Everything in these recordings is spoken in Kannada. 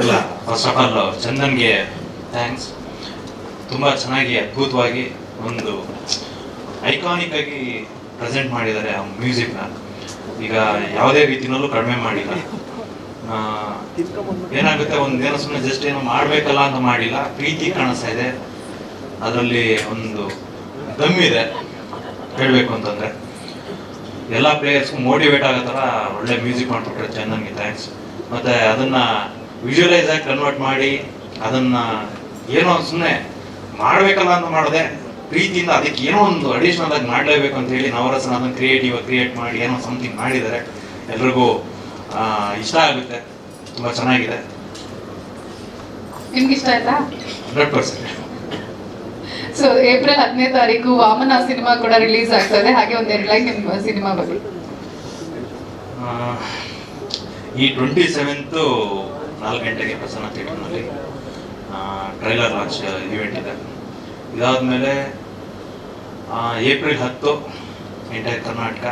ಇಲ್ಲ, ಫಸ್ಟ್ ಆಫ್ ಆಲ್ ಚಂದನ್ಗೆ ಥ್ಯಾಂಕ್ಸ್. ತುಂಬ ಚೆನ್ನಾಗಿ ಅದ್ಭುತವಾಗಿ ಒಂದು ಐಕಾನಿಕ್ ಆಗಿ ಪ್ರೆಸೆಂಟ್ ಮಾಡಿದ್ದಾರೆ ಆ ಮ್ಯೂಸಿಕ್ನ. ಈಗ ಯಾವುದೇ ರೀತಿನಲ್ಲೂ ಕಡಿಮೆ ಮಾಡಿಲ್ಲ. ಏನಾಗುತ್ತೆ, ಒಂದೇನೋ ಸುಮ್ಮನೆ ಜಸ್ಟ್ ಏನೋ ಮಾಡಬೇಕಲ್ಲ ಅಂತ ಮಾಡಿಲ್ಲ, ಪ್ರೀತಿ ಕಾಣಿಸ್ತಾ ಇದೆ ಅದರಲ್ಲಿ, ಒಂದು ದಮ್ಮಿದೆ ಹೇಳಬೇಕು ಅಂತಂದರೆ. ಎಲ್ಲ ಪ್ಲೇಯರ್ಸ್ಗೂ ಮೋಟಿವೇಟ್ ಆಗೋ ಥರ ಒಳ್ಳೆ ಮ್ಯೂಸಿಕ್ ಮಾಡಿಬಿಟ್ರೆ ಚಂದನ್ಗೆ ಥ್ಯಾಂಕ್ಸ್. ಮತ್ತು ಅದನ್ನು ವಿಜುವಲೈಸ್ ಆಗಿ ಕನ್ವರ್ಟ್ ಮಾಡಿ ಅದನ್ನು ಏನೋ ಸುಮ್ಮನೆ ಮಾಡಬೇಕಲ್ಲ ಅಂತ ಮಾಡಿದೆ, ಪ್ರೀತಿಯಿಂದ ಅದಕ್ಕೆ ಏನೋ ಒಂದು ಅಡಿಷ್ನಲ್ ಆಗಿ ಮಾಡಲೇಬೇಕು ಅಂತ ಹೇಳಿ ನವರಸನ ಅದನ್ನು ಕ್ರಿಯೇಟ್ ಮಾಡಿ ಏನೋ ಸಮಥಿಂಗ್ ಮಾಡಿದ್ದಾರೆ. ಎಲ್ರಿಗೂ ಇಷ್ಟ ಆಗುತ್ತೆ, ತುಂಬ ಚೆನ್ನಾಗಿದೆ. ನಿಮ್ಗೆ ಇಷ್ಟ ಆಯ್ತಾ? 100%. ಸೊ ಏಪ್ರಿಲ್ 10ನೇ ತಾರೀಕು ವಾಮನ ಸಿನಿಮಾ ಕೂಡ ರಿಲೀಸ್ ಆಗ್ತದೆ. ಹಾಗೆ ಒಂದೆರಡು ಲೈನ್ ನಿಮ್ಮ ಸಿನಿಮಾ ಬಗ್ಗೆ. ಈ 27th 4 ಗಂಟೆಗೆ ಪ್ರಸನ್ನ ಥಿಯೇಟರ್ನಲ್ಲಿ ಟ್ರೈಲರ್ ಲಾಂಚ್ ಇವೆಂಟ್ ಇದೆ. ಇದಾದಮೇಲೆ ಏಪ್ರಿಲ್ 10 ಎಂಟೈರ್ ಕರ್ನಾಟಕ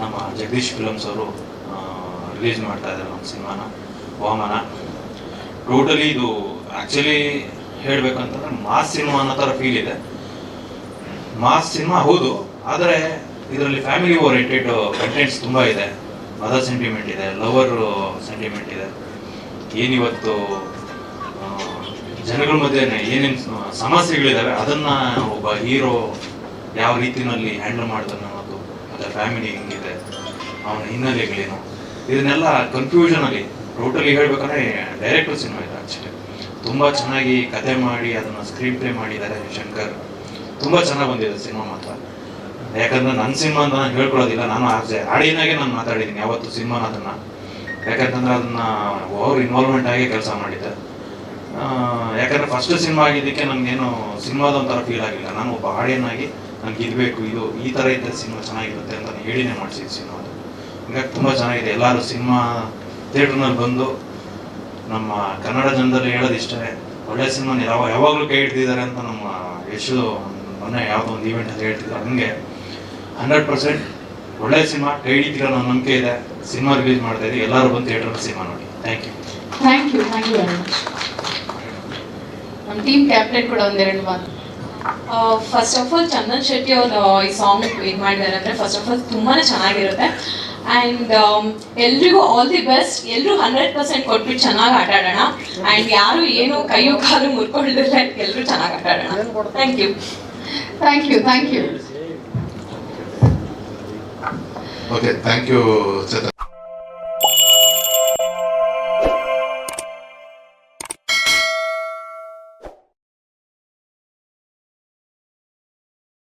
ನಮ್ಮ ಜಗದೀಶ್ ಫಿಲಮ್ಸ್ ಅವರು ರಿಲೀಸ್ ಮಾಡ್ತಾ ಇದ್ದಾರೆ ನಮ್ಮ ಸಿನಿಮಾನ ವಾಮನ. ಟೋಟಲಿ ಇದು ಆ್ಯಕ್ಚುಲಿ ಹೇಳಬೇಕಂತಂದ್ರೆ ಮಾಸ್ ಸಿನಿಮಾ ಅನ್ನೋ ಥರ ಫೀಲ್ ಇದೆ. ಮಾಸ್ ಸಿನಿಮಾ ಹೌದು, ಆದರೆ ಇದರಲ್ಲಿ ಫ್ಯಾಮಿಲಿ ಓರಿಯೆಂಟೆಡ್ ಕಂಟೆಂಟ್ಸ್ ತುಂಬ ಇದೆ. ಮದರ್ ಸೆಂಟಿಮೆಂಟ್ ಇದೆ, ಲವರ್ ಸೆಂಟಿಮೆಂಟ್ ಇದೆ. ಏನಿವತ್ತು ಜನಗಳ ಮಧ್ಯೆ ಏನೇನು ಸಮಸ್ಯೆಗಳಿದ್ದಾವೆ ಅದನ್ನು ಒಬ್ಬ ಹೀರೋ ಯಾವ ರೀತಿಯಲ್ಲಿ ಹ್ಯಾಂಡಲ್ ಮಾಡ್ತಾನೆ ಅನ್ನೋದು, ಮತ್ತು ಫ್ಯಾಮಿಲಿ ಹೆಂಗಿದೆ, ಅವನ ಹಿನ್ನೆಲೆಗಳೇನು, ಇದನ್ನೆಲ್ಲ ಕನ್ಫ್ಯೂಷನಲ್ಲಿ ಟೋಟಲಿ ಹೇಳ್ಬೇಕಂದ್ರೆ ಡೈರೆಕ್ಟರ್ ಸಿನಿಮಾ ಇದೆ. ಆ್ಯಕ್ಚುಲಿ ತುಂಬ ಚೆನ್ನಾಗಿ ಕತೆ ಮಾಡಿ ಅದನ್ನು ಸ್ಕ್ರೀನ್ ಪ್ಲೇ ಮಾಡಿದ್ದಾರೆ ಶಂಕರ್. ತುಂಬ ಚೆನ್ನಾಗಿ ಬಂದಿದೆ ಸಿನಿಮಾ ಮಾತ್ರ. ಯಾಕಂದರೆ ನನ್ನ ಸಿನಿಮಾ ಅಂತ ನಾನು ಹೇಳ್ಕೊಳ್ಳೋದಿಲ್ಲ, ನಾನು ಆಡಿಯನ್ನಾಗೆ ನಾನು ಮಾತಾಡಿದ್ದೀನಿ ಯಾವತ್ತು ಸಿನಿಮಾನ ಅದನ್ನು. ಯಾಕಂತಂದರೆ ಅದನ್ನು ಓವರ್ ಇನ್ವಾಲ್ವ್ಮೆಂಟ್ ಆಗಿ ಕೆಲಸ ಮಾಡಿದ್ದೆ. ಯಾಕಂದರೆ ಫಸ್ಟ್ ಸಿನಿಮಾ ಆಗಿದ್ದಕ್ಕೆ ನನಗೇನು ಸಿನಿಮಾದ ಒಂಥರ ಫೀಲ್ ಆಗಿಲ್ಲ. ನಾನು ಒಬ್ಬ ಆಡಿಯನ್ನಾಗಿ ನನಗೆ ಇರಬೇಕು, ಇದು ಈ ಥರ ಇದ್ದ ಸಿನಿಮಾ ಚೆನ್ನಾಗಿರುತ್ತೆ ಅಂತ ನಾನು ಹೇಳಿನೇ ಮಾಡಿಸಿದ್ದು ಸಿನಿಮಾ. ಹೀಗಾಗಿ ತುಂಬ ಚೆನ್ನಾಗಿದೆ. ಎಲ್ಲರೂ ಸಿನಿಮಾ ಥಿಯೇಟ್ರ್ನಲ್ಲಿ ಬಂದು ನಮ್ಮ ಕನ್ನಡ ಜನದಲ್ಲಿ ಹೇಳೋದಿಷ್ಟೇ, ಒಳ್ಳೆ ಸಿನಿಮಾ ಯಾವಾಗಲೂ ಕೈ ಹಿಡ್ದಿದ್ದಾರೆ ಅಂತ ನಮ್ಮ ಯಶು ಮೊನ್ನೆ ಯಾವುದೋ ಒಂದು ಈವೆಂಟಲ್ಲಿ ಹೇಳ್ತಿದ್ರು. ಹಂಗೆ 100% ಒಳ್ಳೆ ಸಿನಿಮಾ ಕೈ ಹಿಡಿತೀರ ನನ್ನ ನಂಬಿಕೆ ಇದೆ. ಸಿನಿಮಾ ರಿಲೀಸ್ ಮಾಡ್ತಾ ಇದ್ದೀವಿ, ಎಲ್ಲರೂ ಬಂದು ಥಿಯೇಟ್ರಲ್ಲಿ ಸಿನಿಮಾ ನೋಡಿ. Thank you very much. ನಮ್ಮ ಟೀಮ್ ಕ್ಯಾಪ್ಟನ್ ಕೂಡ ಒಂದೆರಡು ಮಾತು. First of all Chandan Shetty ಅವರು ಈ ಸಾಂಗ್ ಇದು ಮಾಡಿದ್ದಾರೆ ಅಂದರೆ ಫಸ್ಟ್ ಆಫ್ ಆಲ್ ತುಂಬಾ ಚೆನ್ನಾಗಿರುತ್ತೆ. ಆ್ಯಂಡ್ ಎಲ್ರಿಗೂ ಆಲ್ ದಿ ಬೆಸ್ಟ್. ಎಲ್ಲರೂ 100% ಕೊಟ್ಬಿಟ್ಟು ಚೆನ್ನಾಗಿ ಆಟ ಆಡೋಣ. ಆ್ಯಂಡ್ ಯಾರು ಏನು ಕೈಯೋ ಕಾಲು ಮುರ್ಕೊಳ್ಳಿಲ್ಲ, ಎಲ್ಲರೂ ಚೆನ್ನಾಗಿ ಆಟ ಆಡೋಣ. Thank you. Okay, thank you Chetan.